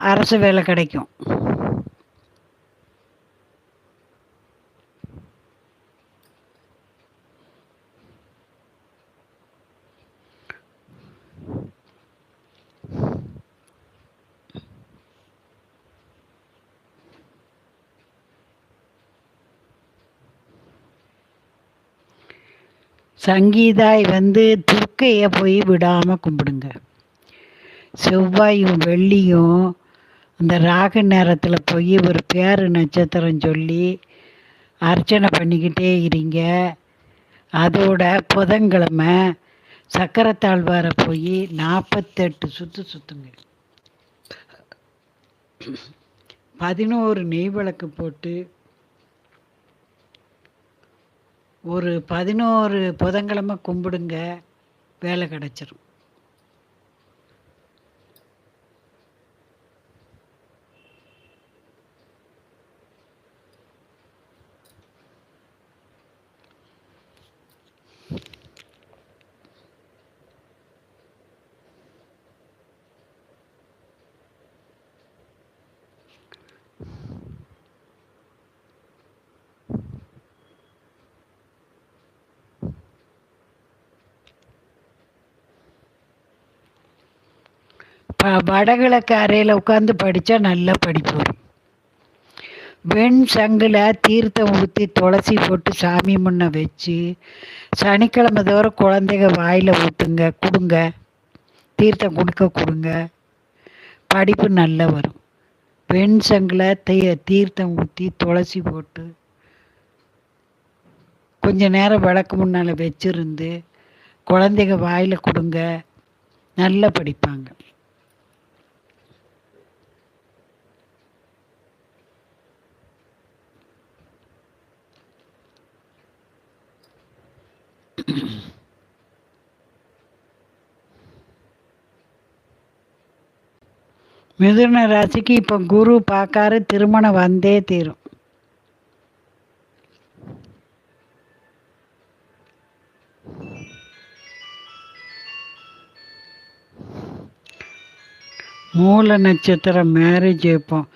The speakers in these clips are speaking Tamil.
அரசு வேலை கிடைக்கும். சங்கீதாய் துர்க்கையை போய் விடாமல் கும்பிடுங்க. செவ்வாயும் வெள்ளியும் அந்த ராகு நேரத்தில் போய் ஒரு பேரு நட்சத்திரம் சொல்லி அர்ச்சனை பண்ணிக்கிட்டே இருங்க. அதோட புதன்கிழமை சக்கரத்தாழ்வாரை போய் 48 சுற்று சுற்றுங்க. 11 நெய் விளக்கு போட்டு ஒரு 11 புதன்கிழமை கும்பிடுங்க, வேலை கிடச்சிரும். வடகிழக்கு அறையில் உட்காந்து படித்தா நல்ல படிப்பு வரும். வெண் சங்கில் தீர்த்தம் ஊற்றி துளசி போட்டு சாமி முன்ன வச்சு சனிக்கிழமை தோறும் குழந்தைங்க வாயில் ஊற்றுங்க, கொடுங்க, தீர்த்தம் கொடுங்க, படிப்பு நல்லா வரும். வெண் சங்கில் தீர்த்தம் ஊற்றி துளசி போட்டு கொஞ்ச நேரம் விளக்கு முன்னால் வச்சுருந்து குழந்தைங்க வாயில் கொடுங்க, நல்லா படிப்பாங்க. மிதுன ராசிக்கு இப்போ குரு பார்க்காரு, திருமணம் வந்தே தீரும். மூல நட்சத்திரம் மேரேஜ் வைப்போம்.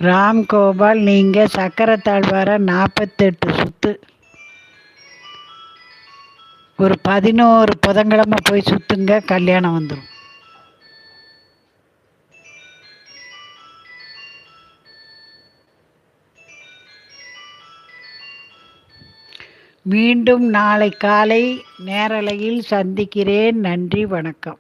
ராம் கோபால், நீங்கள் சக்கரத்தாழ்வார 48 சுற்று ஒரு 11 புதன்கிழமை போய் சுற்றுங்க, கல்யாணம் வந்துடும். மீண்டும் நாளை காலை நேரலையில் சந்திக்கிறேன். நன்றி, வணக்கம்.